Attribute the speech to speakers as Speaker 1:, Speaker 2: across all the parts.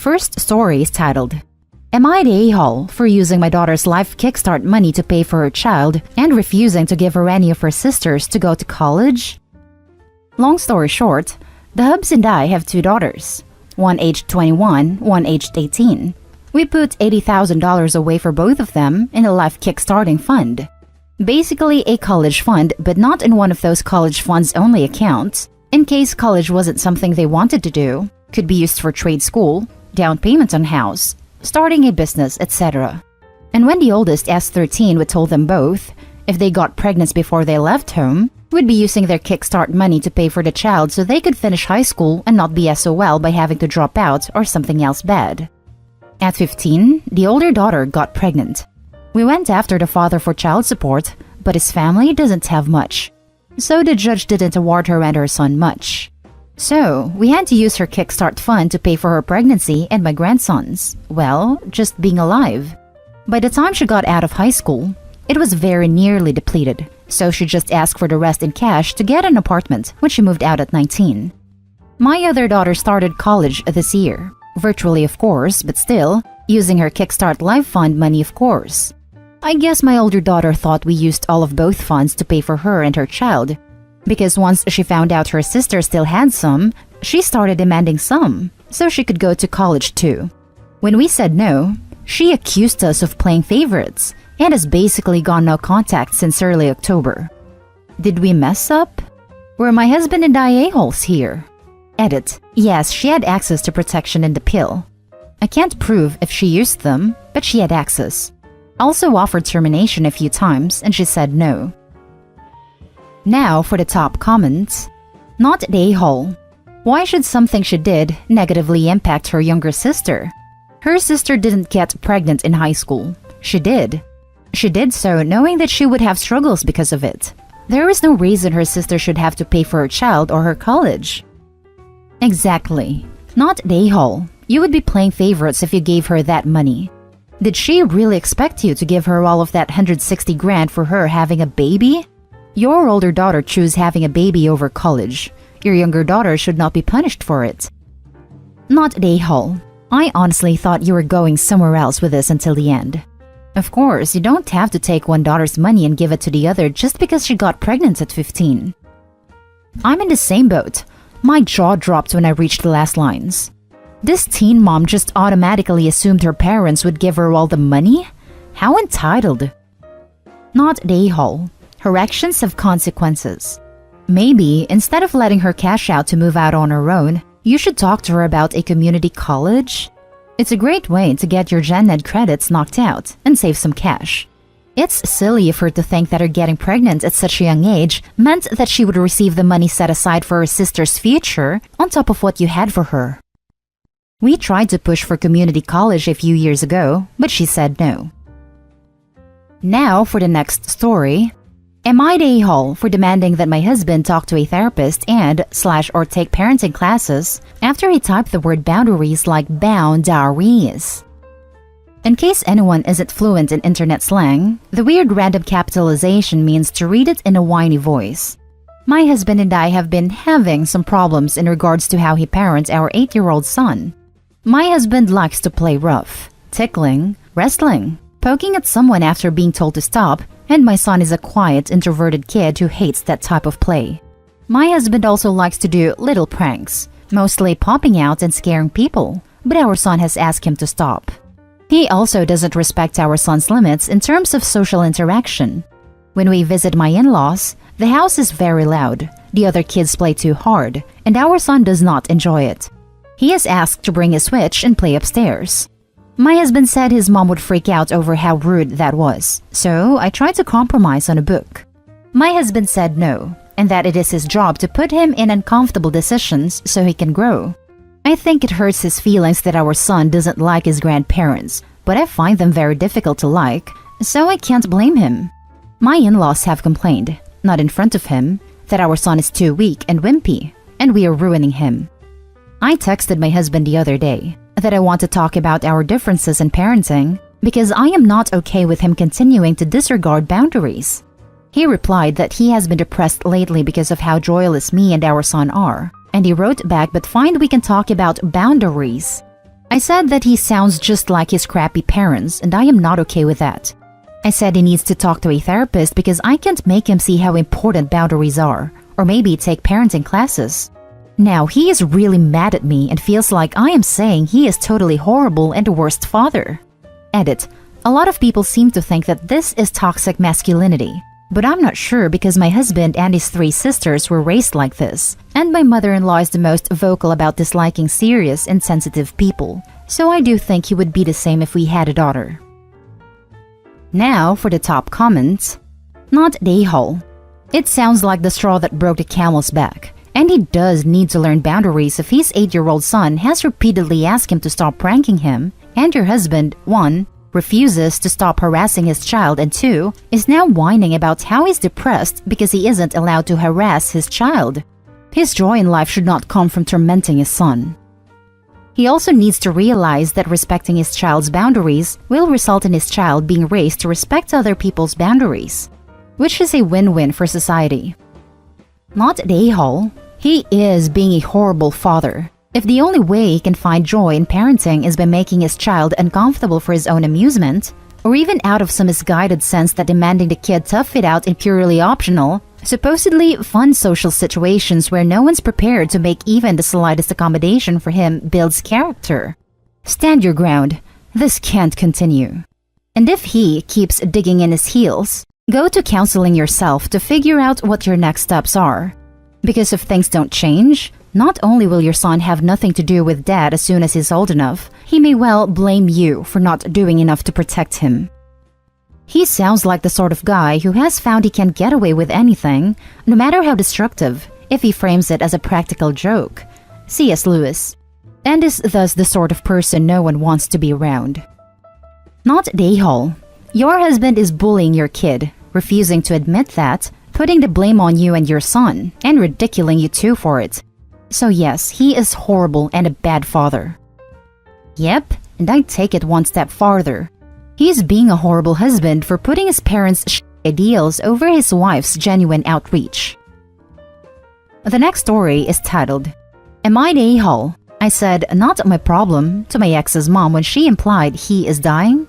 Speaker 1: First story is titled, Am I the a-hole for using my daughter's life kickstart money to pay for her child and refusing to give her any of her sisters to go to college? Long story short, the hubs and I have two daughters, one aged 21, one aged 18. We put $80,000 away for both of them in a life kickstarting fund. Basically a college fund, but not in one of those college funds only accounts, in case college wasn't something they wanted to do. Could be used for trade school, down payment on house, starting a business, etc. And when the oldest S13 would told them both, if they got pregnant before they left home, would be using their kickstart money to pay for the child so they could finish high school and not be SOL by having to drop out or something else bad. At 15, the older daughter got pregnant. We went after the father for child support, but his family doesn't have much. So the judge didn't award her and her son much. So, we had to use her kickstart fund to pay for her pregnancy and my grandsons. Well, just being alive. By the time she got out of high school, it was very nearly depleted, so she just asked for the rest in cash to get an apartment when she moved out at 19. My other daughter started college this year. Virtually, of course, but still, using her Kickstart Life Fund money, of course. I guess my older daughter thought we used all of both funds to pay for her and her child. Because once she found out her sister still had some, she started demanding some, so she could go to college too. When we said no, she accused us of playing favorites, and has basically gone no contact since early October. Did we mess up? Were my husband and I a-holes here? Edit. Yes, she had access to protection and the pill. I can't prove if she used them, but she had access. Also offered termination a few times, and she said no. Now for the top comments. Not the a-hole. Why should something she did negatively impact her younger sister? Her sister didn't get pregnant in high school. She did. She did so knowing that she would have struggles because of it. There is no reason her sister should have to pay for her child or her college. Exactly. Not the a-hole. You would be playing favorites if you gave her that money. Did she really expect you to give her all of that 160 grand for her having a baby? Your older daughter chose having a baby over college. Your younger daughter should not be punished for it. Not the a-hole. I honestly thought you were going somewhere else with this until the end. Of course, you don't have to take one daughter's money and give it to the other just because she got pregnant at 15. I'm in the same boat. My jaw dropped when I reached the last lines. This teen mom just automatically assumed her parents would give her all the money? How entitled. Not the a-hole. Her actions have consequences. Maybe, instead of letting her cash out to move out on her own, you should talk to her about a community college. It's a great way to get your gen ed credits knocked out and save some cash. It's silly of her to think that her getting pregnant at such a young age meant that she would receive the money set aside for her sister's future on top of what you had for her. We tried to push for community college a few years ago, but she said no. Now for the next story. Am I the a-hole for demanding that my husband talk to a therapist and/or take parenting classes after he typed the word boundaries like boundaries? In case anyone isn't fluent in internet slang, the weird random capitalization means to read it in a whiny voice. My husband and I have been having some problems in regards to how he parents our 8-year-old son. My husband likes to play rough, tickling, wrestling, poking at someone after being told to stop, and my son is a quiet, introverted kid who hates that type of play. My husband also likes to do little pranks, mostly popping out and scaring people, but our son has asked him to stop. He also doesn't respect our son's limits in terms of social interaction. When we visit my in-laws, the house is very loud, the other kids play too hard, and our son does not enjoy it. He is asked to bring a Switch and play upstairs. My husband said his mom would freak out over how rude that was, so I tried to compromise on a book. My husband said no, and that it is his job to put him in uncomfortable decisions so he can grow. I think it hurts his feelings that our son doesn't like his grandparents, but I find them very difficult to like, so I can't blame him. My in-laws have complained, not in front of him, that our son is too weak and wimpy, and we are ruining him. I texted my husband the other day that I want to talk about our differences in parenting because I am not okay with him continuing to disregard boundaries. He replied that he has been depressed lately because of how joyless me and our son are, and he wrote back, but find we can talk about boundaries. I said that he sounds just like his crappy parents, and I am not okay with that. I said he needs to talk to a therapist because I can't make him see how important boundaries are, or maybe take parenting classes. Now he is really mad at me and feels like I am saying he is totally horrible and the worst father. Edit. A lot of people seem to think that this is toxic masculinity, but I'm not sure because my husband and his 3 sisters were raised like this, and my mother-in-law is the most vocal about disliking serious and sensitive people, so I do think he would be the same if we had a daughter. Now for the top comments. Not a-hole. It sounds like the straw that broke the camel's back, and he does need to learn boundaries if his 8-year-old son has repeatedly asked him to stop pranking him, and your husband, 1, refuses to stop harassing his child, and 2, is now whining about how he's depressed because he isn't allowed to harass his child. His joy in life should not come from tormenting his son. He also needs to realize that respecting his child's boundaries will result in his child being raised to respect other people's boundaries, which is a win-win for society. Not an a-hole. He is being a horrible father. If the only way he can find joy in parenting is by making his child uncomfortable for his own amusement, or even out of some misguided sense that demanding the kid tough it out in purely optional, supposedly fun social situations where no one's prepared to make even the slightest accommodation for him builds character. Stand your ground. This can't continue. And if he keeps digging in his heels, go to counseling yourself to figure out what your next steps are. Because if things don't change, not only will your son have nothing to do with dad as soon as he's old enough, he may well blame you for not doing enough to protect him. He sounds like the sort of guy who has found he can get away with anything, no matter how destructive, if he frames it as a practical joke. C.S. Lewis. And is thus the sort of person no one wants to be around. Not a-hole. Your husband is bullying your kid, refusing to admit that, putting the blame on you and your son, and ridiculing you too for it. So yes, he is horrible and a bad father. Yep, and I'd take it one step farther. He's being a horrible husband for putting his parents' ideals over his wife's genuine outreach. The next story is titled, Am I the a-hole? I said, not my problem, to my ex's mom when she implied he is dying.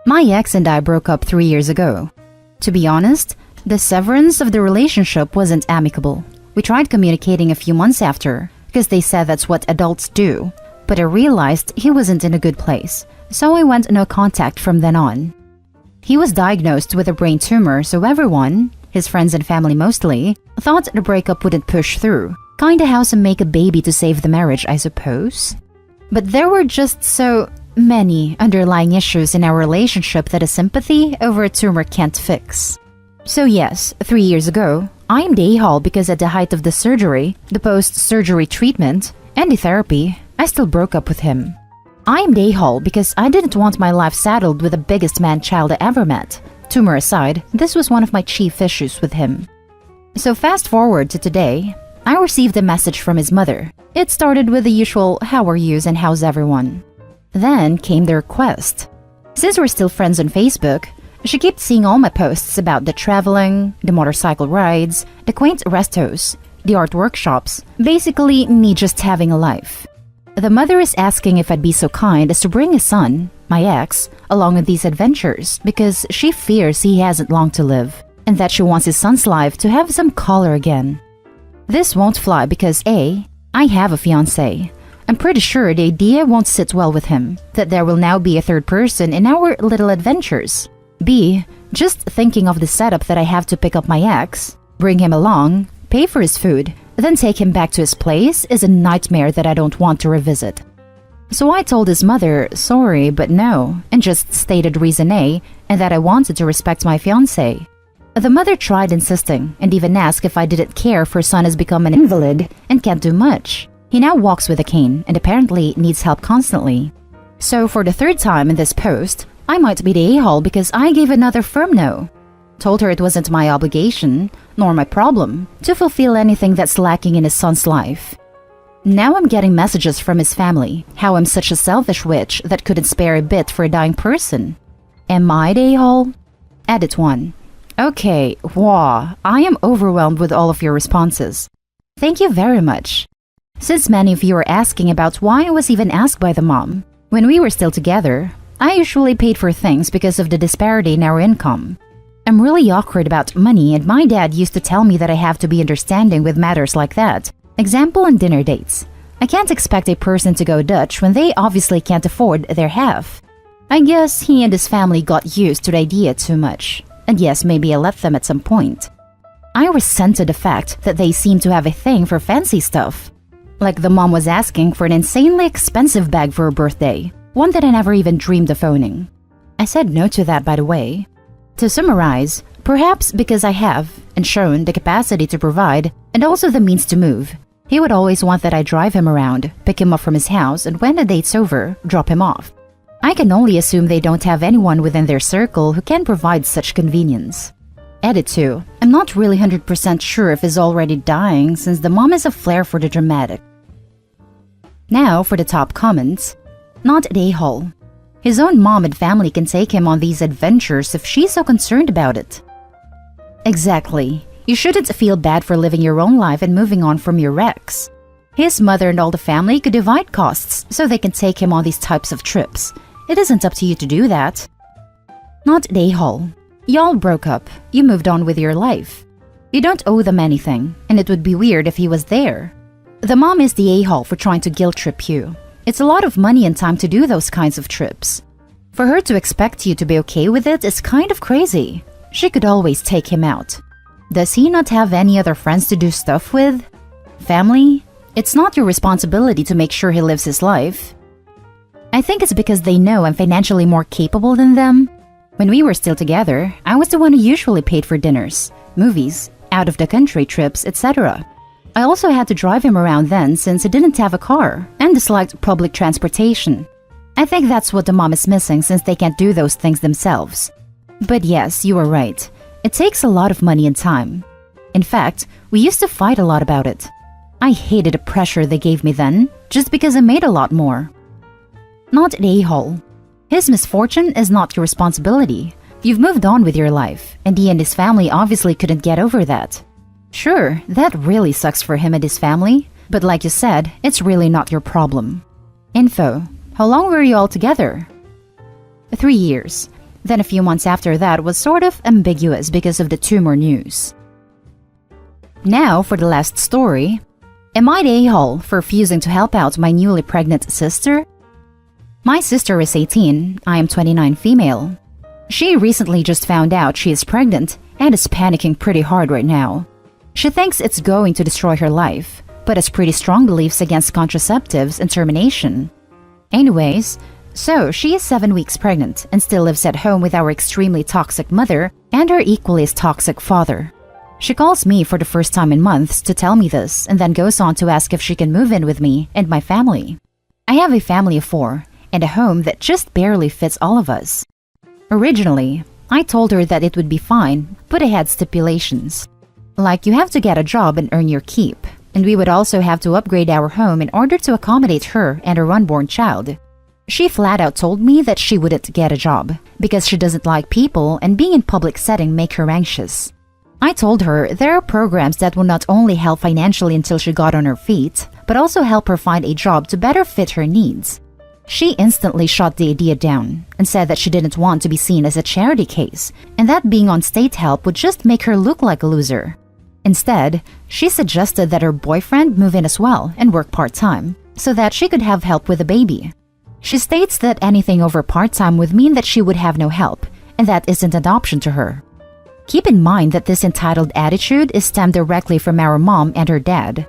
Speaker 1: My ex and I broke up 3 years ago. To be honest, the severance of the relationship wasn't amicable. We tried communicating a few months after, because they said that's what adults do, but I realized he wasn't in a good place, so I went no contact from then on. He was diagnosed with a brain tumor, so everyone, his friends and family mostly, thought the breakup wouldn't push through. Kinda how some make a baby to save the marriage, I suppose. But there were just so many underlying issues in our relationship that a sympathy over a tumor can't fix. So yes, 3 years ago, I am the a-hole because at the height of the surgery, the post-surgery treatment, and the therapy, I still broke up with him. I am the a-hole because I didn't want my life saddled with the biggest man-child I ever met. Tumor aside, this was one of my chief issues with him. So fast forward to today, I received a message from his mother. It started with the usual "how are yous and how's everyone?" Then came the request. Since we're still friends on Facebook, she kept seeing all my posts about the traveling, the motorcycle rides, the quaint restos, the art workshops, basically me just having a life. The mother is asking if I'd be so kind as to bring his son, my ex, along on these adventures because she fears he hasn't long to live, and that she wants his son's life to have some color again. This won't fly because A, I have a fiancé. I'm pretty sure the idea won't sit well with him, that there will now be a third person in our little adventures. B, just thinking of the setup that I have to pick up my ex, bring him along, pay for his food, then take him back to his place is a nightmare that I don't want to revisit. So I told his mother, sorry, but no, and just stated reason A, and that I wanted to respect my fiancé. The mother tried insisting, and even asked if I didn't care if her son has become an invalid and can't do much. He now walks with a cane and apparently needs help constantly. So for the third time in this post, I might be the a-hole because I gave another firm no. Told her it wasn't my obligation, nor my problem, to fulfill anything that's lacking in his son's life. Now I'm getting messages from his family, how I'm such a selfish witch that couldn't spare a bit for a dying person. Am I the a-hole? Edit 1. Okay, wow, I am overwhelmed with all of your responses. Thank you very much. Since many of you are asking about why I was even asked by the mom, when we were still together, I usually paid for things because of the disparity in our income. I'm really awkward about money, and my dad used to tell me that I have to be understanding with matters like that. Example on dinner dates. I can't expect a person to go Dutch when they obviously can't afford their half. I guess he and his family got used to the idea too much. And yes, maybe I let them at some point. I resented the fact that they seemed to have a thing for fancy stuff. Like the mom was asking for an insanely expensive bag for her birthday, one that I never even dreamed of owning. I said no to that, by the way. To summarize, perhaps because I have, and shown, the capacity to provide, and also the means to move, he would always want that I drive him around, pick him up from his house, and when the date's over, drop him off. I can only assume they don't have anyone within their circle who can provide such convenience. Edit 2. I'm not really 100% sure if he's already dying since the mom has a flair for the dramatic. Now for the top comments. Not an a-hole. His own mom and family can take him on these adventures if she's so concerned about it. Exactly. You shouldn't feel bad for living your own life and moving on from your wrecks. His mother and all the family could divide costs so they can take him on these types of trips. It isn't up to you to do that. Not an a-hole. Y'all broke up. You moved on with your life. You don't owe them anything, and it would be weird if he was there. The mom is the a-hole for trying to guilt trip you. It's a lot of money and time to do those kinds of trips. For her to expect you to be okay with it is kind of crazy. She could always take him out. Does he not have any other friends to do stuff with? Family? It's not your responsibility to make sure he lives his life. I think it's because they know I'm financially more capable than them. When we were still together, I was the one who usually paid for dinners, movies, out-of-the-country trips, etc. I also had to drive him around then since he didn't have a car and disliked public transportation. I think that's what the mom is missing since they can't do those things themselves. But yes, you are right. It takes a lot of money and time. In fact, we used to fight a lot about it. I hated the pressure they gave me then, just because I made a lot more. Not an a-hole. His misfortune is not your responsibility. You've moved on with your life, and he and his family obviously couldn't get over that. Sure, that really sucks for him and his family, but like you said, it's really not your problem. Info. How long were you all together? 3 years. Then a few months after that was sort of ambiguous because of the tumor news. Now for the last story. Am I the a-hole for refusing to help out my newly pregnant sister? My sister is 18, I am 29 female. She recently just found out she is pregnant and is panicking pretty hard right now. She thinks it's going to destroy her life, but has pretty strong beliefs against contraceptives and termination. Anyways, so she is 7 weeks pregnant and still lives at home with our extremely toxic mother and her equally as toxic father. She calls me for the first time in months to tell me this and then goes on to ask if she can move in with me and my family. I have a family of 4 and a home that just barely fits all of us. Originally, I told her that it would be fine, but I had stipulations. Like you have to get a job and earn your keep, and we would also have to upgrade our home in order to accommodate her and her unborn child. She flat out told me that she wouldn't get a job because she doesn't like people and being in public setting make her anxious. I told her there are programs that will not only help financially until she got on her feet, but also help her find a job to better fit her needs. She instantly shot the idea down and said that she didn't want to be seen as a charity case and that being on state help would just make her look like a loser. Instead, she suggested that her boyfriend move in as well and work part-time so that she could have help with the baby. She states that anything over part-time would mean that she would have no help, and that isn't an option to her. Keep in mind that this entitled attitude is stemmed directly from our mom and her dad.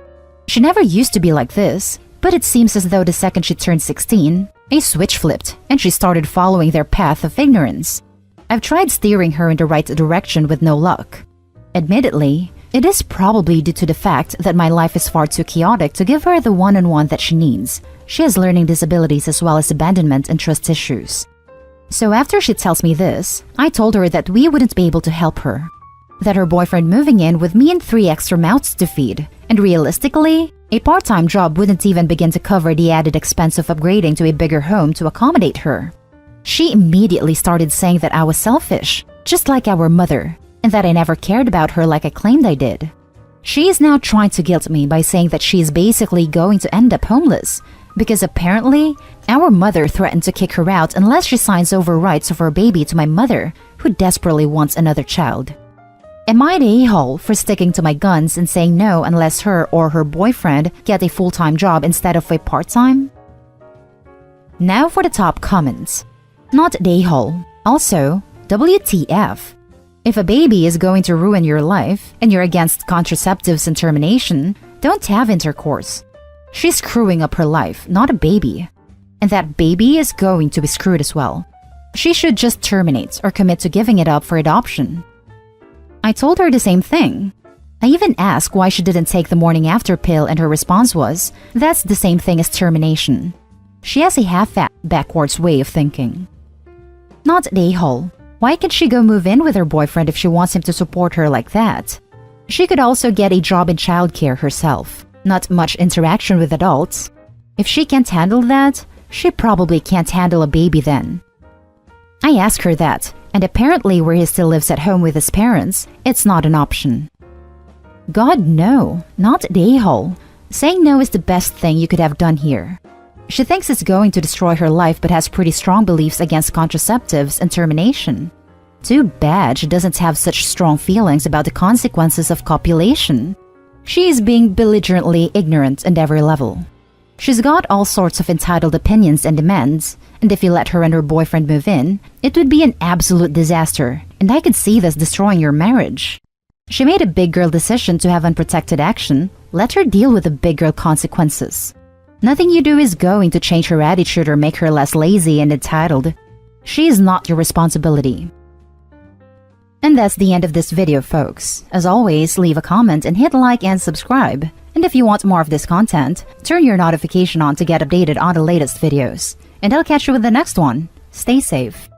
Speaker 1: She never used to be like this, but it seems as though the second she turned 16, a switch flipped and she started following their path of ignorance. I've tried steering her in the right direction with no luck. Admittedly, it is probably due to the fact that my life is far too chaotic to give her the one-on-one that she needs. She has learning disabilities as well as abandonment and trust issues. So after she tells me this, I told her that we wouldn't be able to help her. That her boyfriend moving in with me and 3 extra mouths to feed, and realistically, a part-time job wouldn't even begin to cover the added expense of upgrading to a bigger home to accommodate her. She immediately started saying that I was selfish, just like our mother, and that I never cared about her like I claimed I did. She is now trying to guilt me by saying that she is basically going to end up homeless, because apparently, our mother threatened to kick her out unless she signs over rights of her baby to my mother, who desperately wants another child. Am I the a-hole for sticking to my guns and saying no unless her or her boyfriend get a full-time job instead of a part-time? Now for the top comments. Not the a-hole. Also, WTF. If a baby is going to ruin your life and you're against contraceptives and termination, don't have intercourse. She's screwing up her life, not a baby. And that baby is going to be screwed as well. She should just terminate or commit to giving it up for adoption. I told her the same thing. I even asked why she didn't take the morning after pill, and her response was, that's the same thing as termination. She has a half-fat, backwards way of thinking. Not the a-hole. Why can't she go move in with her boyfriend if she wants him to support her like that? She could also get a job in childcare herself. Not much interaction with adults. If she can't handle that, she probably can't handle a baby then. I asked her that, and apparently where he still lives at home with his parents, it's not an option. God, no, not the a-hole. Saying no is the best thing you could have done here. She thinks it's going to destroy her life but has pretty strong beliefs against contraceptives and termination. Too bad she doesn't have such strong feelings about the consequences of copulation. She is being belligerently ignorant at every level. She's got all sorts of entitled opinions and demands, and if you let her and her boyfriend move in, it would be an absolute disaster, and I could see this destroying your marriage. She made a big girl decision to have unprotected action. Let her deal with the big girl consequences. Nothing you do is going to change her attitude or make her less lazy and entitled. She is not your responsibility. And that's the end of this video, folks. As always, leave a comment and hit like and subscribe. And if you want more of this content, turn your notification on to get updated on the latest videos. And I'll catch you with the next one. Stay safe.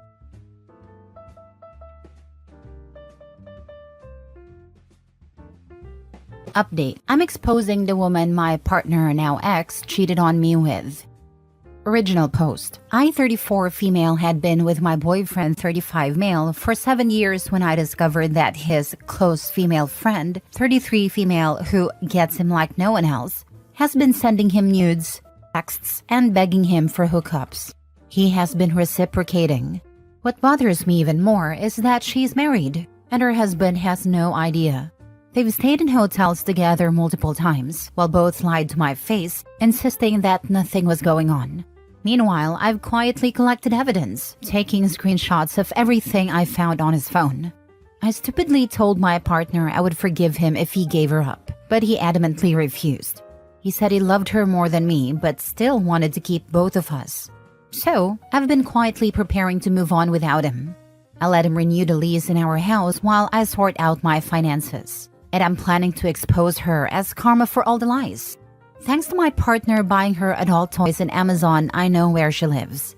Speaker 1: Update. I'm exposing the woman my partner, now ex, cheated on me with. Original post. I, 34 female, had been with my boyfriend, 35 male, for 7 years when I discovered that his close female friend, 33 female, who gets him like no one else, has been sending him nudes, texts, and begging him for hookups. He has been reciprocating. What bothers me even more is that she's married, and her husband has no idea. They've stayed in hotels together multiple times, while both lied to my face, insisting that nothing was going on. Meanwhile, I've quietly collected evidence, taking screenshots of everything I found on his phone. I stupidly told my partner I would forgive him if he gave her up, but he adamantly refused. He said he loved her more than me, but still wanted to keep both of us. So, I've been quietly preparing to move on without him. I let him renew the lease in our house while I sort out my finances. And I'm planning to expose her as karma for all the lies. Thanks to my partner buying her adult toys in Amazon, I know where she lives.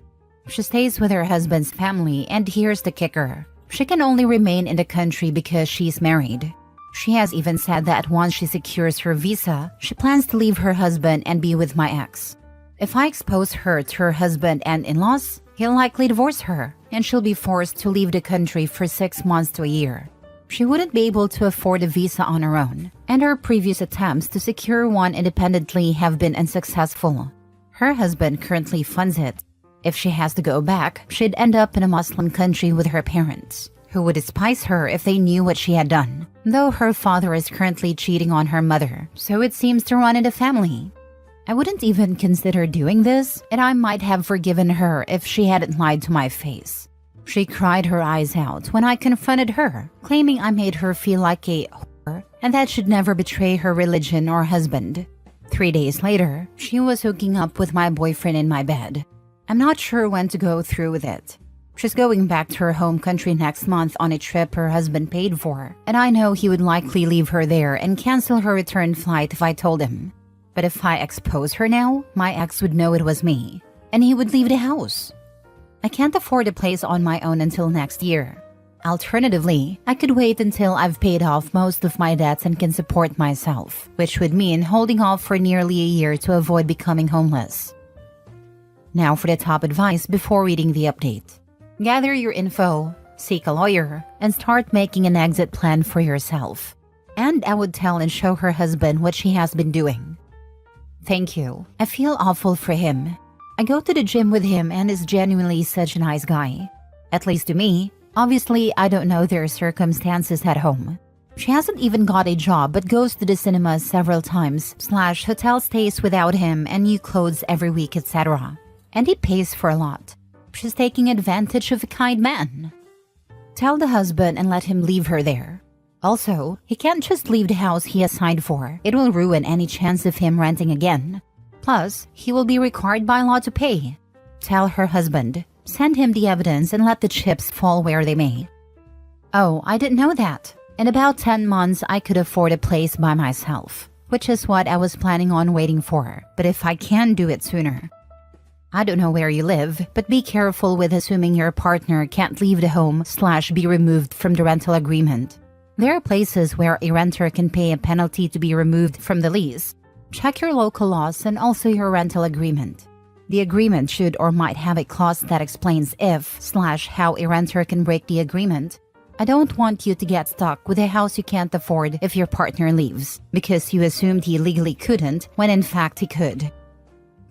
Speaker 1: She stays with her husband's family, and here's the kicker. She can only remain in the country because she's married. She has even said that once she secures her visa, she plans to leave her husband and be with my ex. If I expose her to her husband and in-laws, he'll likely divorce her, and she'll be forced to leave the country for 6 months to a year. She wouldn't be able to afford a visa on her own, and her previous attempts to secure one independently have been unsuccessful. Her husband currently funds it. If she has to go back, she'd end up in a Muslim country with her parents, who would despise her if they knew what she had done, though her father is currently cheating on her mother, so it seems to run in the family. I wouldn't even consider doing this, and I might have forgiven her if she hadn't lied to my face. She cried her eyes out when I confronted her, claiming I made her feel like a whore and that she'd never betray her religion or husband. 3 days later, she was hooking up with my boyfriend in my bed. I'm not sure when to go through with it. She's going back to her home country next month on a trip her husband paid for, and I know he would likely leave her there and cancel her return flight if I told him. But if I expose her now, my ex would know it was me, and he would leave the house. I can't afford a place on my own until next year. Alternatively, I could wait until I've paid off most of my debts and can support myself, which would mean holding off for nearly a year to avoid becoming homeless. Now for the top advice before reading the update. Gather your info, seek a lawyer, and start making an exit plan for yourself. And I would tell and show her husband what she has been doing. Thank you. I feel awful for him. I go to the gym with him and is genuinely such a nice guy. At least to me. Obviously, I don't know their circumstances at home. She hasn't even got a job but goes to the cinema several times, / hotel stays without him and new clothes every week, etc. And he pays for a lot. She's taking advantage of a kind man. Tell the husband and let him leave her there. Also, he can't just leave the house he has signed for. It will ruin any chance of him renting again. Plus, he will be required by law to pay. Tell her husband. Send him the evidence and let the chips fall where they may. Oh, I didn't know that. In about 10 months, I could afford a place by myself, which is what I was planning on waiting for, but if I can do it sooner. I don't know where you live, but be careful with assuming your partner can't leave the home / be removed from the rental agreement. There are places where a renter can pay a penalty to be removed from the lease. Check your local laws and also your rental agreement. The agreement should or might have a clause that explains if / how a renter can break the agreement. I don't want you to get stuck with a house you can't afford if your partner leaves, because you assumed he legally couldn't when in fact he could.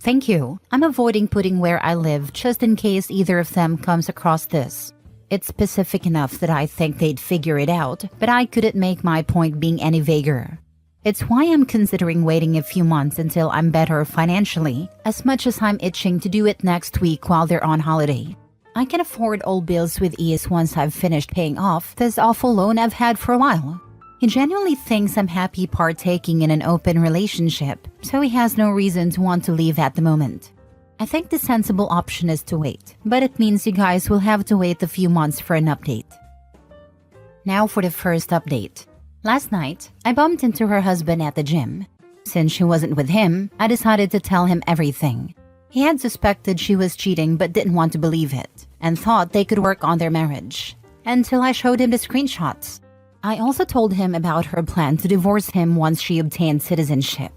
Speaker 1: Thank you. I'm avoiding putting where I live just in case either of them comes across this. It's specific enough that I think they'd figure it out, but I couldn't make my point being any vaguer. It's why I'm considering waiting a few months until I'm better financially, as much as I'm itching to do it next week while they're on holiday. I can afford all bills with ease once I've finished paying off this awful loan I've had for a while. He genuinely thinks I'm happy partaking in an open relationship, so he has no reason to want to leave at the moment. I think the sensible option is to wait, but it means you guys will have to wait a few months for an update. Now for the first update. Last night, I bumped into her husband at the gym. Since she wasn't with him, I decided to tell him everything. He had suspected she was cheating but didn't want to believe it, and thought they could work on their marriage, until I showed him the screenshots. I also told him about her plan to divorce him once she obtained citizenship.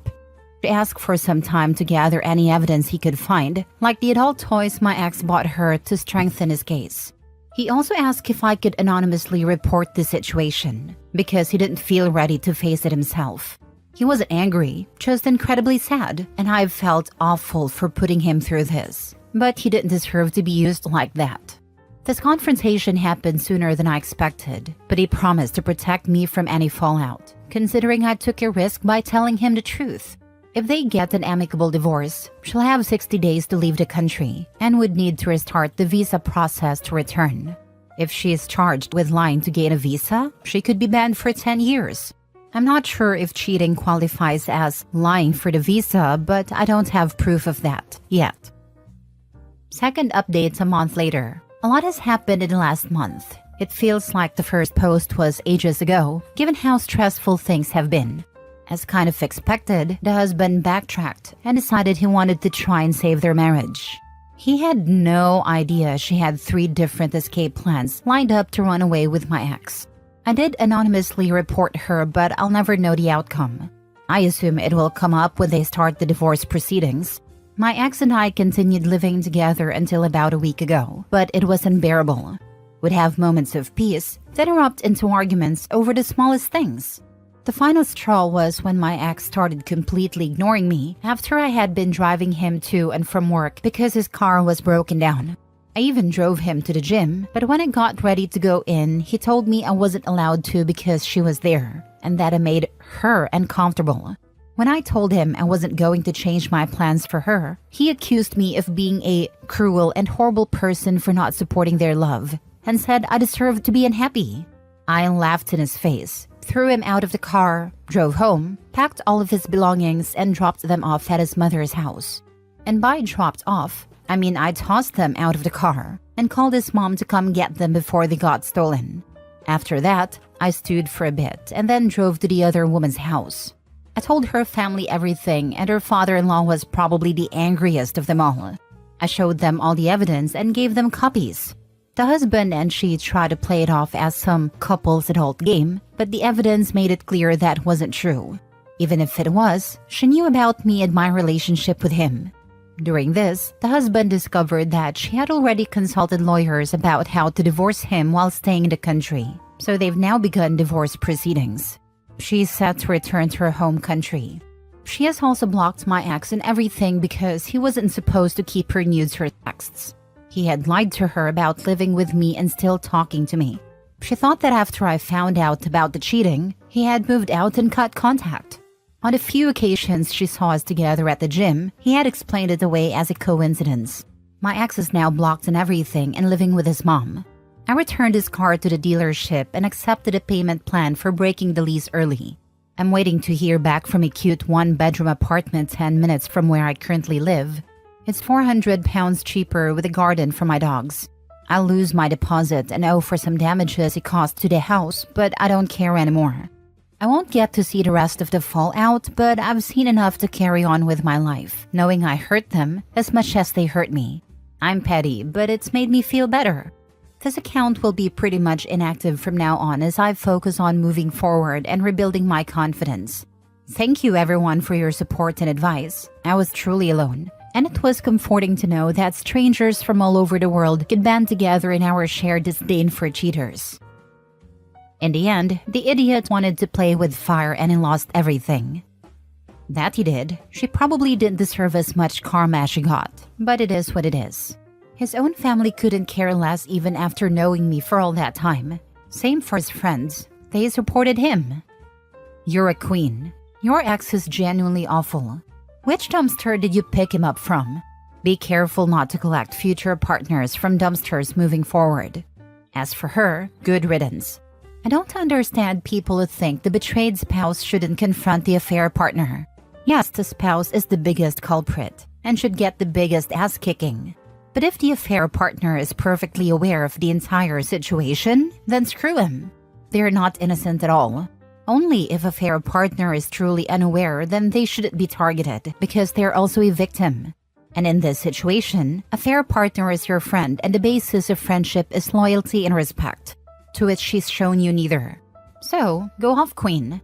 Speaker 1: She asked for some time to gather any evidence he could find, like the adult toys my ex bought her to strengthen his case. He also asked if I could anonymously report the situation, because he didn't feel ready to face it himself. He wasn't angry, just incredibly sad, and I've felt awful for putting him through this. But he didn't deserve to be used like that. This confrontation happened sooner than I expected, but he promised to protect me from any fallout, considering I took a risk by telling him the truth. If they get an amicable divorce, she'll have 60 days to leave the country and would need to restart the visa process to return. If she is charged with lying to gain a visa, she could be banned for 10 years. I'm not sure if cheating qualifies as lying for the visa, but I don't have proof of that yet. Second update's a month later. A lot has happened in the last month. It feels like the first post was ages ago, given how stressful things have been. As kind of expected, the husband backtracked and decided he wanted to try and save their marriage. He had no idea she had 3 different escape plans lined up to run away with my ex. I did anonymously report her, but I'll never know the outcome. I assume it will come up when they start the divorce proceedings. My ex and I continued living together until about a week ago, but it was unbearable. We'd have moments of peace, then erupt into arguments over the smallest things. The final straw was when my ex started completely ignoring me after I had been driving him to and from work because his car was broken down. I even drove him to the gym, but when I got ready to go in, he told me I wasn't allowed to because she was there, and that I made her uncomfortable. When I told him I wasn't going to change my plans for her, he accused me of being a cruel and horrible person for not supporting their love, and said I deserved to be unhappy. I laughed in his face, threw him out of the car, drove home, packed all of his belongings, and dropped them off at his mother's house. And by dropped off, I mean I tossed them out of the car and called his mom to come get them before they got stolen. After that, I stewed for a bit and then drove to the other woman's house. I told her family everything, and her father-in-law was probably the angriest of them all. I showed them all the evidence and gave them copies. The husband and she tried to play it off as some couple's adult game, but the evidence made it clear that wasn't true. Even if it was, she knew about me and my relationship with him. During this, the husband discovered that she had already consulted lawyers about how to divorce him while staying in the country, so they've now begun divorce proceedings. She's set to return to her home country. She has also blocked my ex and everything because he wasn't supposed to keep her nudes or texts. He had lied to her about living with me and still talking to me. She thought that after I found out about the cheating, he had moved out and cut contact. On a few occasions she saw us together at the gym, he had explained it away as a coincidence. My ex is now blocked and everything and living with his mom. I returned his car to the dealership and accepted a payment plan for breaking the lease early. I'm waiting to hear back from a cute one-bedroom apartment 10 minutes from where I currently live. It's £400 cheaper with a garden for my dogs. I'll lose my deposit and owe for some damages it cost to the house, but I don't care anymore. I won't get to see the rest of the fallout, but I've seen enough to carry on with my life, knowing I hurt them as much as they hurt me. I'm petty, but it's made me feel better. This account will be pretty much inactive from now on as I focus on moving forward and rebuilding my confidence. Thank you everyone for your support and advice. I was truly alone, and it was comforting to know that strangers from all over the world could band together in our shared disdain for cheaters. In the end, the idiot wanted to play with fire and he lost everything. That he did. She probably didn't deserve as much karma as she got, but it is what it is. His own family couldn't care less even after knowing me for all that time. Same for his friends. They supported him. You're a queen. Your ex is genuinely awful. Which dumpster did you pick him up from? Be careful not to collect future partners from dumpsters moving forward. As for her, good riddance. I don't understand people who think the betrayed spouse shouldn't confront the affair partner. Yes, the spouse is the biggest culprit and should get the biggest ass kicking. But if the affair partner is perfectly aware of the entire situation, then screw him. They're not innocent at all. Only if affair partner is truly unaware, then they shouldn't be targeted because they're also a victim. And in this situation, affair partner is your friend and the basis of friendship is loyalty and respect, to which she's shown you neither. So, go off, queen.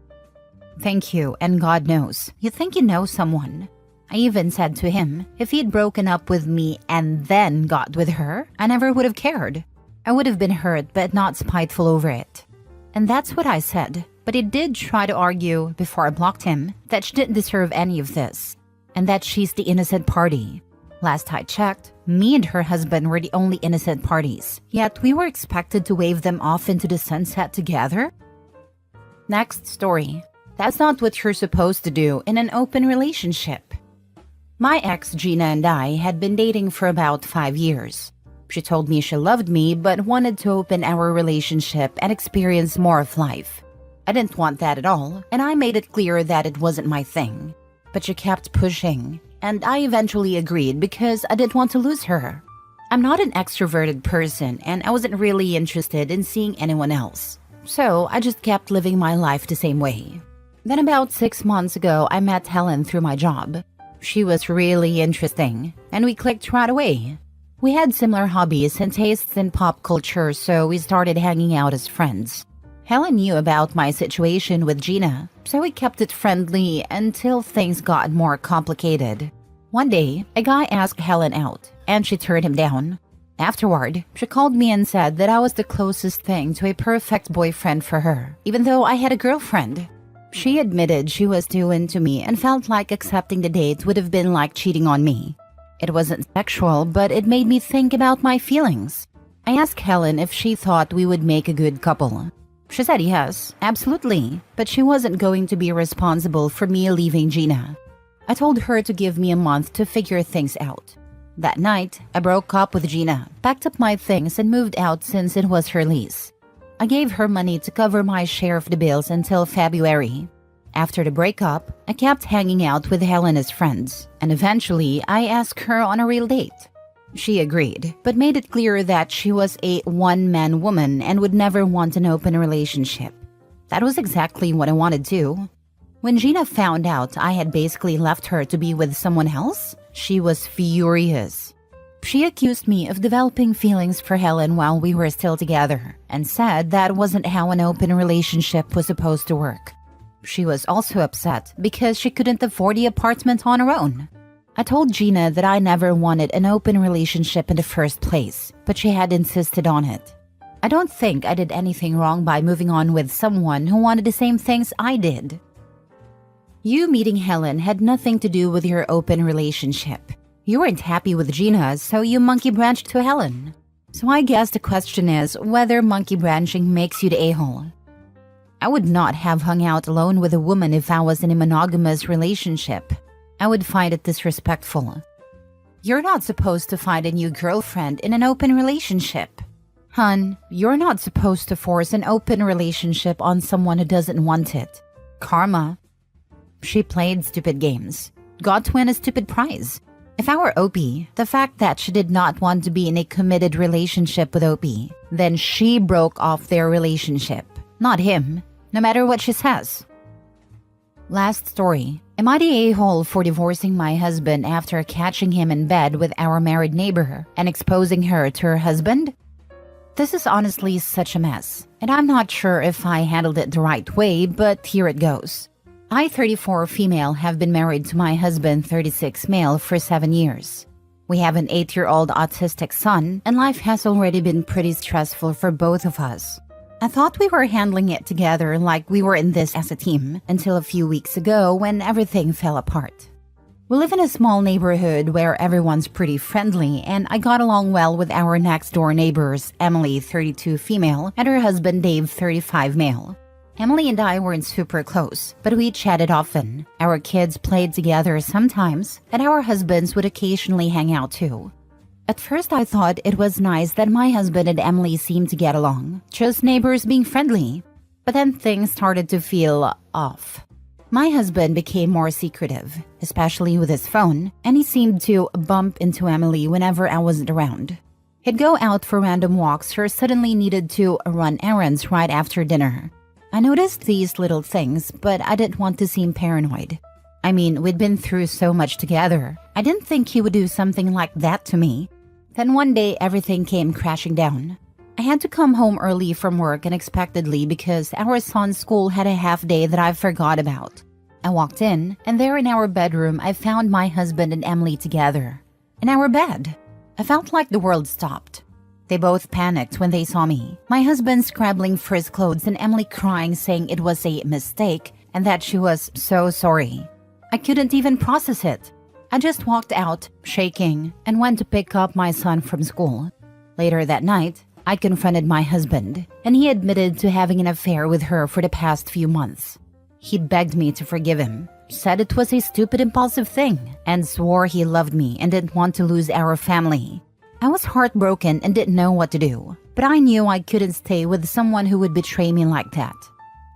Speaker 1: Thank you, and God knows, you think you know someone. I even said to him, if he'd broken up with me and then got with her, I never would have cared. I would have been hurt but not spiteful over it. And that's what I said, but he did try to argue, before I blocked him, that she didn't deserve any of this, and that she's the innocent party. Last I checked, me and her husband were the only innocent parties, yet we were expected to wave them off into the sunset together? Next story. That's not what you're supposed to do in an open relationship. My ex Gina and I had been dating for about 5 years. She told me she loved me but wanted to open our relationship and experience more of life. I didn't want that at all, and I made it clear that it wasn't my thing. But she kept pushing, and I eventually agreed because I didn't want to lose her. I'm not an extroverted person, and I wasn't really interested in seeing anyone else. So I just kept living my life the same way. Then about 6 months ago, I met Helen through my job. She was really interesting, and we clicked right away. We had similar hobbies and tastes in pop culture, so we started hanging out as friends. Helen knew about my situation with Gina, so we kept it friendly until things got more complicated. One day, a guy asked Helen out, and she turned him down. Afterward, she called me and said that I was the closest thing to a perfect boyfriend for her, even though I had a girlfriend. She admitted she was too into me and felt like accepting the date would have been like cheating on me. It wasn't sexual, but it made me think about my feelings. I asked Helen if she thought we would make a good couple. She said yes, absolutely, but she wasn't going to be responsible for me leaving Gina. I told her to give me a month to figure things out. That night, I broke up with Gina, packed up my things and moved out since it was her lease. I gave her money to cover my share of the bills until February. After the breakup, I kept hanging out with Helen as friends, and eventually I asked her on a real date. She agreed, but made it clear that she was a one-man woman and would never want an open relationship. That was exactly what I wanted too. When Gina found out I had basically left her to be with someone else, she was furious. She accused me of developing feelings for Helen while we were still together, and said that wasn't how an open relationship was supposed to work. She was also upset because she couldn't afford the apartment on her own. I told Gina that I never wanted an open relationship in the first place, but she had insisted on it. I don't think I did anything wrong by moving on with someone who wanted the same things I did. You meeting Helen had nothing to do with your open relationship. You weren't happy with Gina, so you monkey branched to Helen. So I guess the question is whether monkey branching makes you the a-hole. I would not have hung out alone with a woman if I was in a monogamous relationship. I would find it disrespectful. You're not supposed to find a new girlfriend in an open relationship. Hun, you're not supposed to force an open relationship on someone who doesn't want it. Karma. She played stupid games. Got to win a stupid prize. If I were OP, the fact that she did not want to be in a committed relationship with OP, then she broke off their relationship, not him, no matter what she says. Last story. Am I the a-hole for divorcing my husband after catching him in bed with our married neighbor and exposing her to her husband? This is honestly such a mess, and I'm not sure if I handled it the right way, but here it goes. I, 34 female, have been married to my husband, 36 male, for 7 years. We have an 8-year-old autistic son, and life has already been pretty stressful for both of us. I thought we were handling it together like we were in this as a team, until a few weeks ago when everything fell apart. We live in a small neighborhood where everyone's pretty friendly, and I got along well with our next-door neighbors, Emily, 32 female, and her husband, Dave, 35 male. Emily and I weren't super close, but we chatted often. Our kids played together sometimes, and our husbands would occasionally hang out too. At first I thought it was nice that my husband and Emily seemed to get along, just neighbors being friendly. But then things started to feel off. My husband became more secretive, especially with his phone, and he seemed to bump into Emily whenever I wasn't around. He'd go out for random walks or suddenly needed to run errands right after dinner. I noticed these little things, but I didn't want to seem paranoid. I mean, we'd been through so much together. I didn't think he would do something like that to me. Then one day, everything came crashing down. I had to come home early from work unexpectedly because our son's school had a half day that I forgot about. I walked in, and there in our bedroom, I found my husband and Emily together. In our bed. I felt like the world stopped. They both panicked when they saw me. My husband scrabbling for his clothes and Emily crying, saying it was a mistake and that she was so sorry. I couldn't even process it. I just walked out, shaking, and went to pick up my son from school. Later that night, I confronted my husband, and he admitted to having an affair with her for the past few months. He begged me to forgive him, said it was a stupid impulsive thing, and swore he loved me and didn't want to lose our family. I was heartbroken and didn't know what to do, but I knew I couldn't stay with someone who would betray me like that.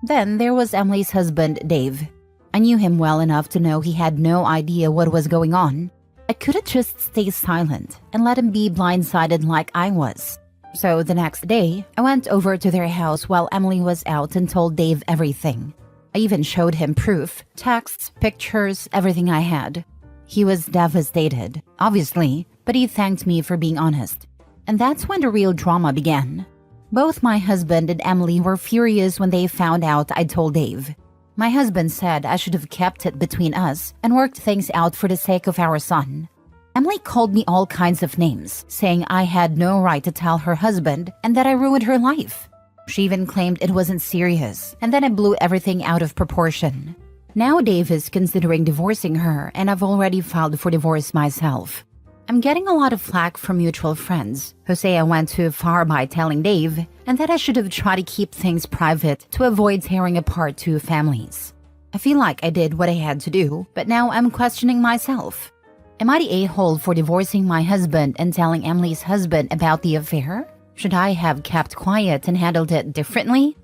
Speaker 1: Then there was Emily's husband, Dave. I knew him well enough to know he had no idea what was going on. I couldn't just stay silent and let him be blindsided like I was. So the next day, I went over to their house while Emily was out and told Dave everything. I even showed him proof, texts, pictures, everything I had. He was devastated, obviously, but he thanked me for being honest. And that's when the real drama began. Both my husband and Emily were furious when they found out I told Dave. My husband said I should have kept it between us and worked things out for the sake of our son. Emily called me all kinds of names, saying I had no right to tell her husband and that I ruined her life. She even claimed it wasn't serious, and then I blew everything out of proportion. Now Dave is considering divorcing her, and I've already filed for divorce myself. I'm getting a lot of flack from mutual friends who say I went too far by telling Dave and that I should have tried to keep things private to avoid tearing apart two families. I feel like I did what I had to do, but now I'm questioning myself. Am I the a-hole for divorcing my husband and telling Emily's husband about the affair? Should I have kept quiet and handled it differently?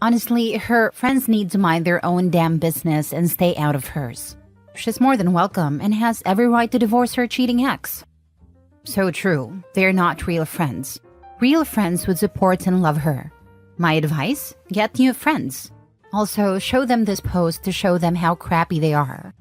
Speaker 1: Honestly, her friends need to mind their own damn business and stay out of hers. She's more than welcome and has every right to divorce her cheating ex. So true, they're not real friends. Real friends would support and love her. My advice? Get new friends. Also, show them this post to show them how crappy they are.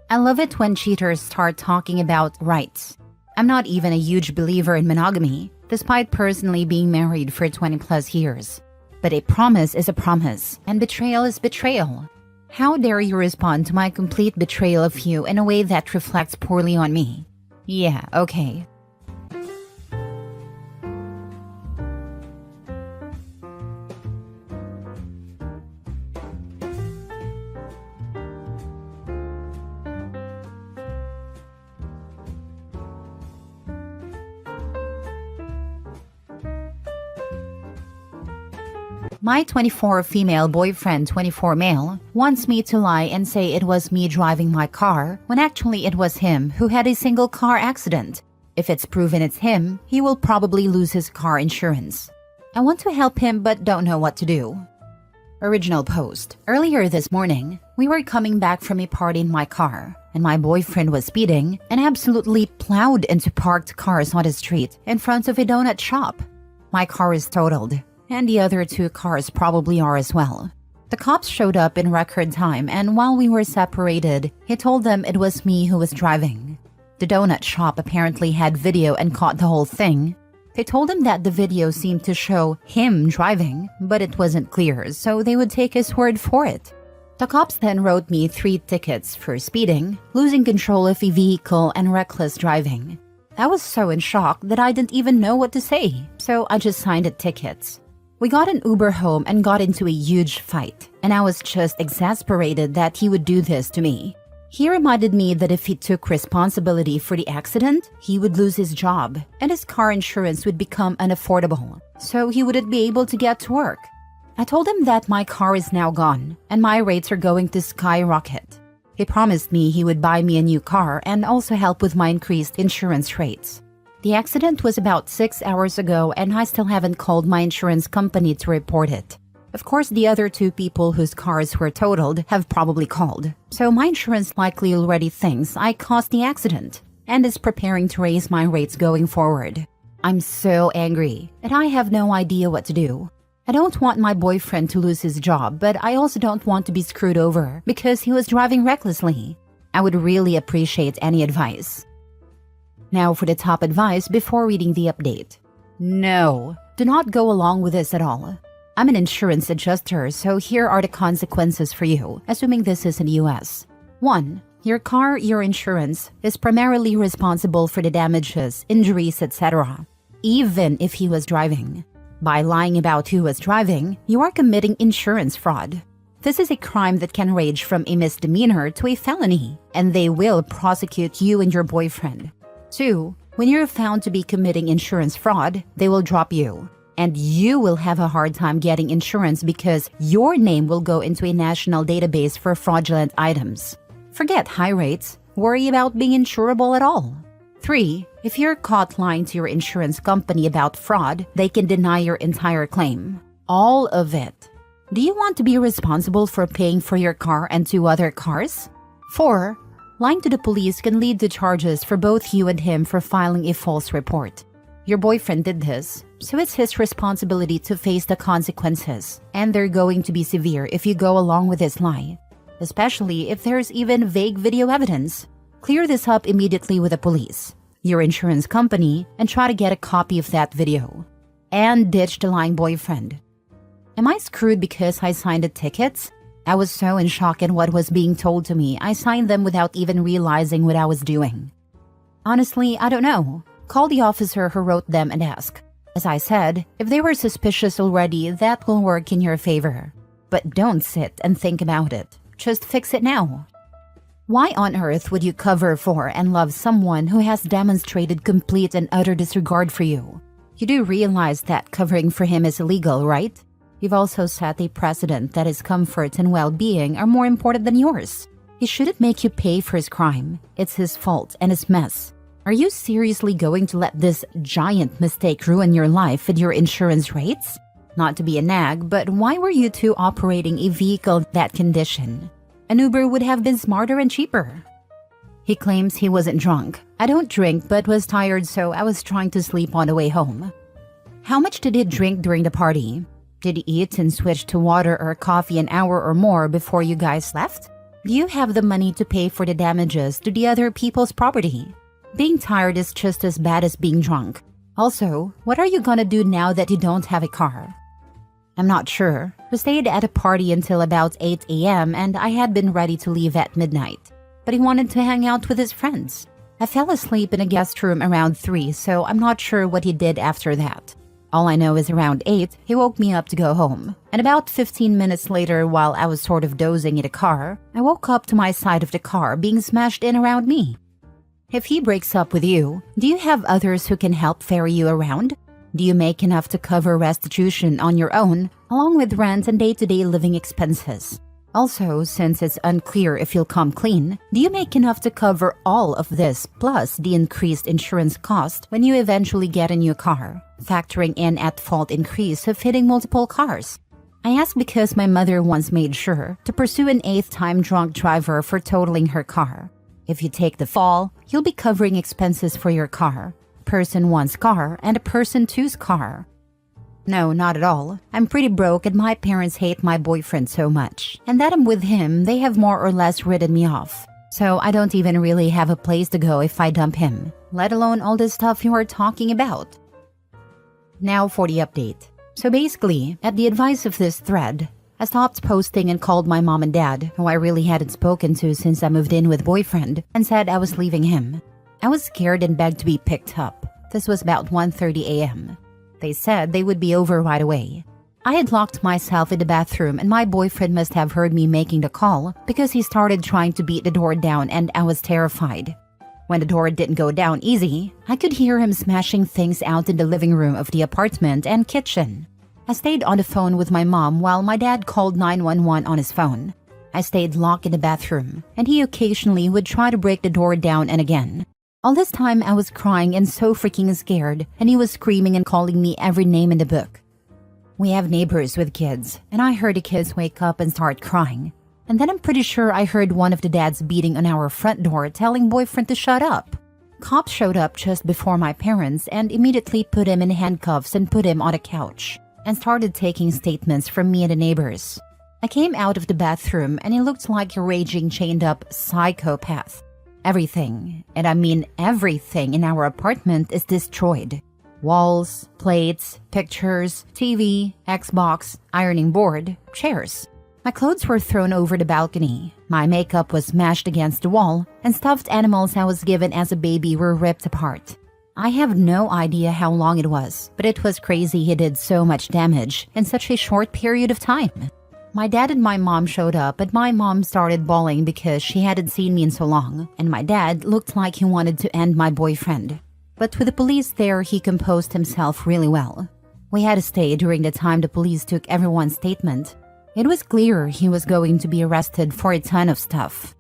Speaker 1: I love it when cheaters start talking about rights. I'm not even a huge believer in monogamy, despite personally being married for 20 plus years. But a promise is a promise, and betrayal is betrayal. How dare you respond to my complete betrayal of you in a way that reflects poorly on me? Yeah, okay. My 24 female boyfriend, 24 male, wants me to lie and say it was me driving my car when actually it was him who had a single car accident. If it's proven it's him, he will probably lose his car insurance. I want to help him but don't know what to do. Original post. Earlier this morning, we were coming back from a party in my car, and my boyfriend was speeding and absolutely plowed into parked cars on the street in front of a donut shop. My car is totaled, and the other 2 cars probably are as well. The cops showed up in record time, and while we were separated, he told them it was me who was driving. The donut shop apparently had video and caught the whole thing. They told him that the video seemed to show him driving, but it wasn't clear, so they would take his word for it. The cops then wrote me 3 tickets for speeding, losing control of a vehicle, and reckless driving. I was so in shock that I didn't even know what to say, so I just signed the tickets. We got an Uber home and got into a huge fight, and I was just exasperated that he would do this to me. He reminded me that if he took responsibility for the accident, he would lose his job, and his car insurance would become unaffordable, so he wouldn't be able to get to work. I told him that my car is now gone, and my rates are going to skyrocket. He promised me he would buy me a new car and also help with my increased insurance rates. The accident was about 6 hours ago, and I still haven't called my insurance company to report it. Of course, the other 2 people whose cars were totaled have probably called, so my insurance likely already thinks I caused the accident and is preparing to raise my rates going forward. I'm so angry, and I have no idea what to do. I don't want my boyfriend to lose his job, but I also don't want to be screwed over because he was driving recklessly. I would really appreciate any advice. Now for the top advice before reading the update. No, do not go along with this at all. I'm an insurance adjuster, so here are the consequences for you, assuming this is in the US. 1. Your car, your insurance, is primarily responsible for the damages, injuries, etc., even if he was driving. By lying about who was driving, you are committing insurance fraud. This is a crime that can range from a misdemeanor to a felony, and they will prosecute you and your boyfriend. 2. When you're found to be committing insurance fraud, they will drop you. And you will have a hard time getting insurance because your name will go into a national database for fraudulent items. Forget high rates. Worry about being insurable at all. 3. If you're caught lying to your insurance company about fraud, they can deny your entire claim. All of it. Do you want to be responsible for paying for your car and 2 other cars? 4. Lying to the police can lead to charges for both you and him for filing a false report. Your boyfriend did this, so it's his responsibility to face the consequences, and they're going to be severe if you go along with this lie, especially if there's even vague video evidence. Clear this up immediately with the police, your insurance company, and try to get a copy of that video. And ditch the lying boyfriend. Am I screwed because I signed the tickets? I was so in shock at what was being told to me, I signed them without even realizing what I was doing. Honestly, I don't know. Call the officer who wrote them and ask. As I said, if they were suspicious already, that will work in your favor. But don't sit and think about it. Just fix it now. Why on earth would you cover for and love someone who has demonstrated complete and utter disregard for you? You do realize that covering for him is illegal, right? You've also set a precedent that his comfort and well-being are more important than yours. He shouldn't make you pay for his crime. It's his fault and his mess. Are you seriously going to let this giant mistake ruin your life with your insurance rates? Not to be a nag, but why were you 2 operating a vehicle that condition? An Uber would have been smarter and cheaper. He claims he wasn't drunk. I don't drink but was tired, so I was trying to sleep on the way home. How much did he drink during the party? Did he eat and switch to water or coffee an hour or more before you guys left? Do you have the money to pay for the damages to the other people's property? Being tired is just as bad as being drunk. Also, what are you gonna do now that you don't have a car? I'm not sure. We stayed at a party until about 8 a.m. and I had been ready to leave at midnight. But he wanted to hang out with his friends. I fell asleep in a guest room around 3, so I'm not sure what he did after that. All I know is around 8, he woke me up to go home. And about 15 minutes later, while I was sort of dozing in the car, I woke up to my side of the car being smashed in around me. If he breaks up with you, do you have others who can help ferry you around? Do you make enough to cover restitution on your own, along with rent and day-to-day living expenses. Also, since it's unclear if you'll come clean, do you make enough to cover all of this plus the increased insurance cost when you eventually get a new car, factoring in at-fault increase of hitting multiple cars? I ask because my mother once made sure to pursue an 8th-time drunk driver for totaling her car. If you take the fall, you'll be covering expenses for your car, person 1's car, and a person 2's car. No, not at all. I'm pretty broke and my parents hate my boyfriend so much. And that I'm with him, they have more or less written me off. So I don't even really have a place to go if I dump him, let alone all the stuff you are talking about. Now for the update. So basically, at the advice of this thread, I stopped posting and called my mom and dad, who I really hadn't spoken to since I moved in with boyfriend, and said I was leaving him. I was scared and begged to be picked up. This was about 1:30 a.m. They said they would be over right away. I had locked myself in the bathroom and my boyfriend must have heard me making the call because he started trying to beat the door down and I was terrified. When the door didn't go down easy, I could hear him smashing things out in the living room of the apartment and kitchen. I stayed on the phone with my mom while my dad called 911 on his phone. I stayed locked in the bathroom and he occasionally would try to break the door down and again. All this time I was crying and so freaking scared, and he was screaming and calling me every name in the book. We have neighbors with kids, and I heard the kids wake up and start crying. And then I'm pretty sure I heard one of the dads beating on our front door telling boyfriend to shut up. Cops showed up just before my parents and immediately put him in handcuffs and put him on a couch, and started taking statements from me and the neighbors. I came out of the bathroom and he looked like a raging chained up psychopath. Everything, and I mean everything in our apartment is destroyed. Walls, plates, pictures, TV, Xbox, ironing board, chairs. My clothes were thrown over the balcony. My makeup was smashed against the wall, and stuffed animals I was given as a baby were ripped apart. I have no idea how long it was, but it was crazy he did so much damage in such a short period of time. My dad and my mom showed up, and my mom started bawling because she hadn't seen me in so long, and my dad looked like he wanted to end my boyfriend. But with the police there, he composed himself really well. We had to stay during the time the police took everyone's statement. It was clear he was going to be arrested for a ton of stuff.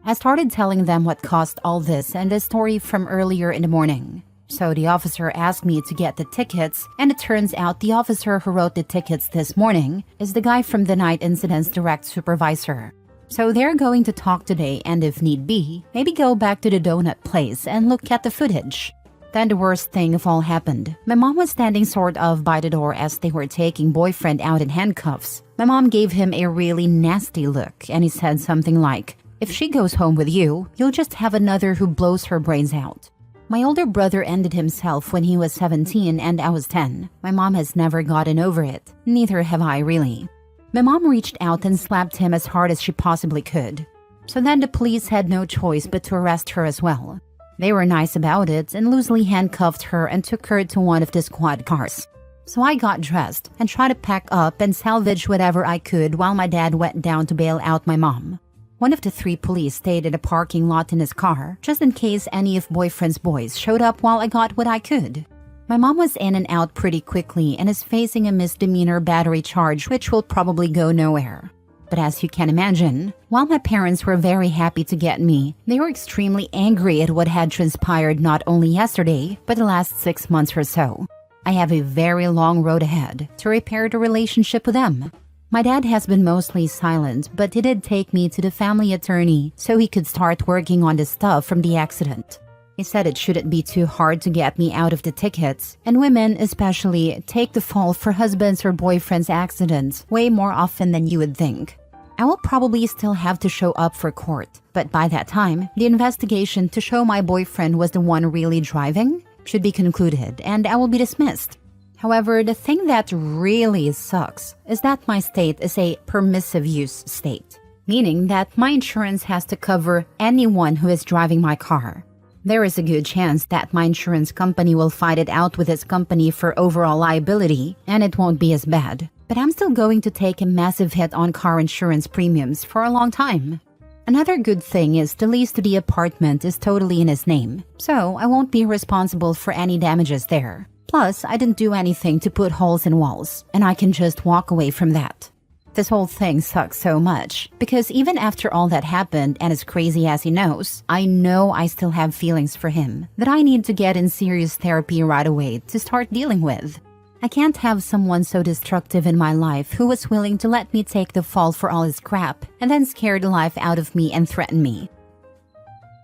Speaker 1: I started telling them what caused all this and the story from earlier in the morning. So the officer asked me to get the tickets, and it turns out the officer who wrote the tickets this morning is the guy from the night incident's direct supervisor. So they're going to talk today and if need be, maybe go back to the donut place and look at the footage. Then the worst thing of all happened. My mom was standing sort of by the door as they were taking boyfriend out in handcuffs. My mom gave him a really nasty look and he said something like, "If she goes home with you, you'll just have another who blows her brains out." My older brother ended himself when he was 17 and I was 10. My mom has never gotten over it. Neither have I really. My mom reached out and slapped him as hard as she possibly could. So then the police had no choice but to arrest her as well. They were nice about it and loosely handcuffed her and took her to one of the squad cars. So I got dressed and tried to pack up and salvage whatever I could while my dad went down to bail out my mom. One of the 3 police stayed in a parking lot in his car, just in case any of boyfriend's boys showed up while I got what I could. My mom was in and out pretty quickly and is facing a misdemeanor battery charge which will probably go nowhere. But as you can imagine, while my parents were very happy to get me, they were extremely angry at what had transpired not only yesterday, but the last 6 months or so. I have a very long road ahead to repair the relationship with them. My dad has been mostly silent, but he did take me to the family attorney so he could start working on the stuff from the accident. He said it shouldn't be too hard to get me out of the tickets, and women especially take the fall for husbands or boyfriends' accidents way more often than you would think. I will probably still have to show up for court, but by that time, the investigation to show my boyfriend was the one really driving should be concluded and I will be dismissed. However, the thing that really sucks is that my state is a permissive use state, meaning that my insurance has to cover anyone who is driving my car. There is a good chance that my insurance company will fight it out with its company for overall liability, and it won't be as bad. But I'm still going to take a massive hit on car insurance premiums for a long time. Another good thing is the lease to the apartment is totally in his name, so I won't be responsible for any damages there. Plus, I didn't do anything to put holes in walls, and I can just walk away from that. This whole thing sucks so much, because even after all that happened, and as crazy as he knows, I know I still have feelings for him that I need to get in serious therapy right away to start dealing with. I can't have someone so destructive in my life who was willing to let me take the fall for all his crap and then scare the life out of me and threaten me.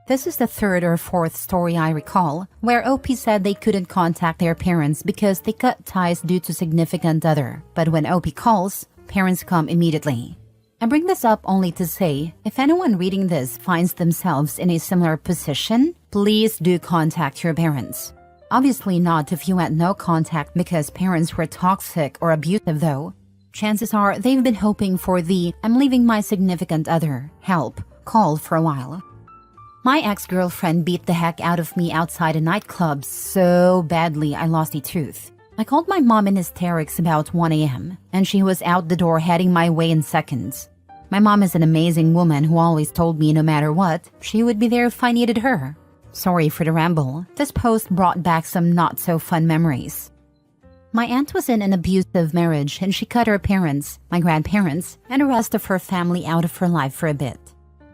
Speaker 1: This is the third or fourth story I recall, where OP said they couldn't contact their parents because they cut ties due to significant other, but when OP calls, parents come immediately. I bring this up only to say, if anyone reading this finds themselves in a similar position, please do contact your parents. Obviously not if you had no contact because parents were toxic or abusive though. Chances are they've been hoping for the "I'm leaving my significant other" help call for a while. My ex-girlfriend beat the heck out of me outside a nightclub so badly I lost a tooth. I called my mom in hysterics about 1 a.m. and she was out the door heading my way in seconds. My mom is an amazing woman who always told me no matter what, she would be there if I needed her. Sorry for the ramble. This post brought back some not-so-fun memories. My aunt was in an abusive marriage and she cut her parents, my grandparents, and the rest of her family out of her life for a bit.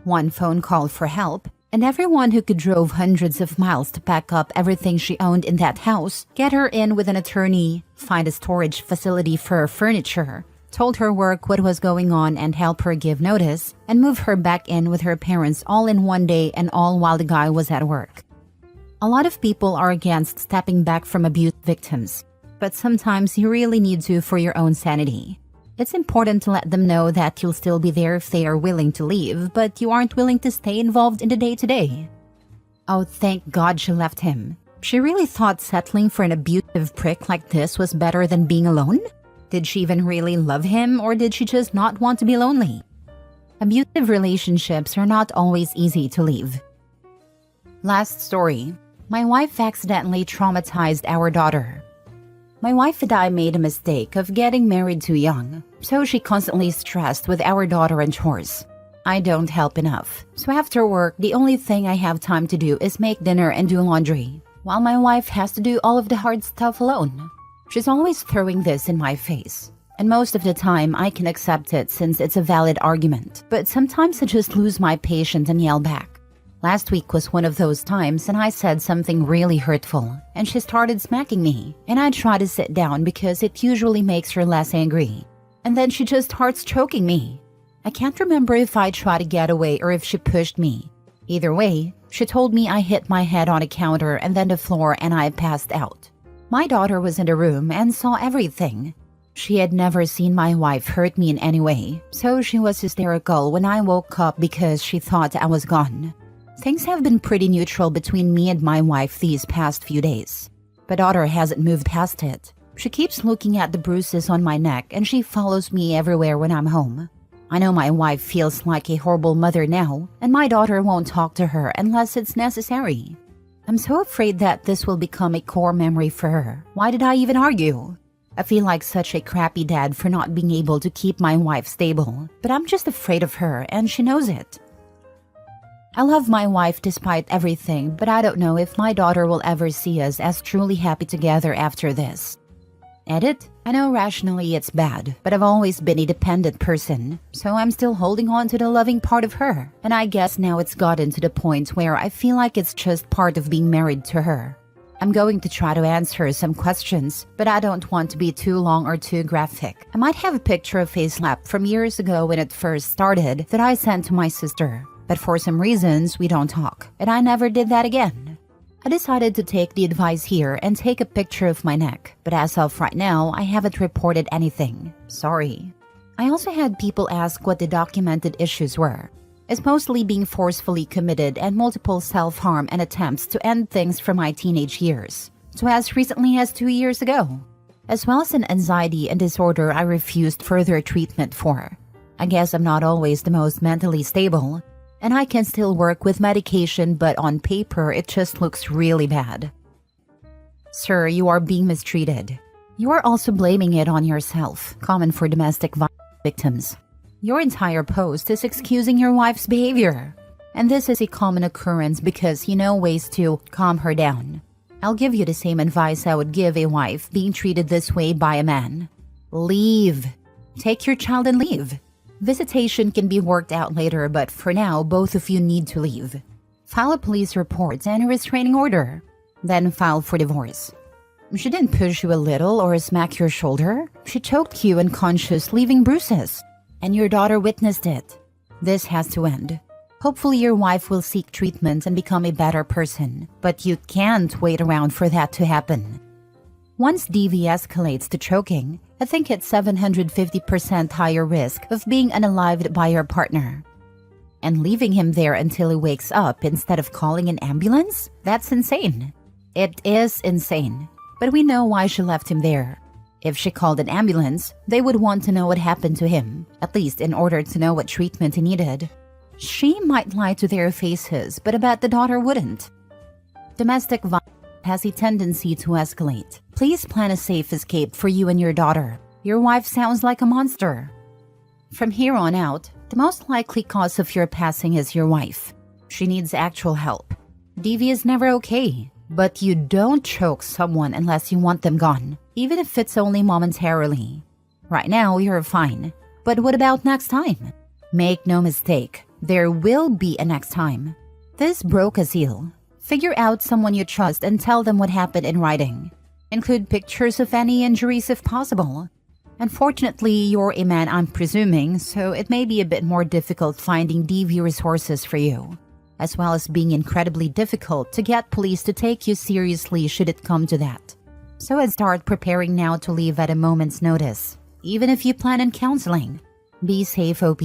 Speaker 1: One phone call for help, and everyone who could drove hundreds of miles to pack up everything she owned in that house, get her in with an attorney, find a storage facility for her furniture, told her work what was going on and help her give notice, and move her back in with her parents all in one day and all while the guy was at work. A lot of people are against stepping back from abuse victims, but sometimes you really need to for your own sanity. It's important to let them know that you'll still be there if they are willing to leave, but you aren't willing to stay involved in the day-to-day. Oh, thank God she left him. She really thought settling for an abusive prick like this was better than being alone? Did she even really love him, or did she just not want to be lonely? Abusive relationships are not always easy to leave. Last story. My wife accidentally traumatized our daughter. My wife and I made a mistake of getting married too young, so she constantly stressed with our daughter and chores. I don't help enough, so after work, the only thing I have time to do is make dinner and do laundry, while my wife has to do all of the hard stuff alone. She's always throwing this in my face, and most of the time I can accept it since it's a valid argument, but sometimes I just lose my patience and yell back. Last week was one of those times and I said something really hurtful, and she started smacking me, and I try to sit down because it usually makes her less angry. And then she just starts choking me. I can't remember if I tried to get away or if she pushed me. Either way, she told me I hit my head on a counter and then the floor and I passed out. My daughter was in the room and saw everything. She had never seen my wife hurt me in any way, so she was hysterical when I woke up because she thought I was gone. Things have been pretty neutral between me and my wife these past few days. But daughter hasn't moved past it. She keeps looking at the bruises on my neck and she follows me everywhere when I'm home. I know my wife feels like a horrible mother now, and my daughter won't talk to her unless it's necessary. I'm so afraid that this will become a core memory for her. Why did I even argue? I feel like such a crappy dad for not being able to keep my wife stable, but I'm just afraid of her and she knows it. I love my wife despite everything, but I don't know if my daughter will ever see us as truly happy together after this. Edit? I know rationally it's bad, but I've always been a dependent person, so I'm still holding on to the loving part of her, and I guess now it's gotten to the point where I feel like it's just part of being married to her. I'm going to try to answer some questions, but I don't want to be too long or too graphic. I might have a picture of a slap from years ago when it first started that I sent to my sister. But for some reasons, we don't talk, and I never did that again. I decided to take the advice here and take a picture of my neck, but as of right now, I haven't reported anything. Sorry. I also had people ask what the documented issues were. It's mostly being forcefully committed and multiple self-harm and attempts to end things from my teenage years, so as recently as 2 years ago, as well as an anxiety and disorder I refused further treatment for. I guess I'm not always the most mentally stable, and I can still work with medication, but on paper, it just looks really bad. Sir, you are being mistreated. You are also blaming it on yourself, common for domestic violence victims. Your entire post is excusing your wife's behavior. And this is a common occurrence because you know ways to calm her down. I'll give you the same advice I would give a wife being treated this way by a man. Leave. Take your child and leave. Visitation can be worked out later, but for now, both of you need to leave. File a police report and a restraining order. Then file for divorce. She didn't push you a little or smack your shoulder. She choked you unconscious, leaving bruises. And your daughter witnessed it. This has to end. Hopefully your wife will seek treatment and become a better person, but you can't wait around for that to happen. Once DV escalates to choking, I think it's 750% higher risk of being unalived by your partner. And leaving him there until he wakes up instead of calling an ambulance? That's insane. It is insane. But we know why she left him there. If she called an ambulance, they would want to know what happened to him, at least in order to know what treatment he needed. She might lie to their faces, but I bet the daughter wouldn't. Domestic violence has a tendency to escalate. Please plan a safe escape for you and your daughter. Your wife sounds like a monster. From here on out, the most likely cause of your passing is your wife. She needs actual help. DV is never okay, but you don't choke someone unless you want them gone, even if it's only momentarily. Right now, you're fine. But what about next time? Make no mistake, there will be a next time. This broke a seal. Figure out someone you trust and tell them what happened in writing. Include pictures of any injuries if possible. Unfortunately, you're a man, I'm presuming, so it may be a bit more difficult finding DV resources for you, as well as being incredibly difficult to get police to take you seriously should it come to that. So I'd start preparing now to leave at a moment's notice, even if you plan on counseling. Be safe, OP.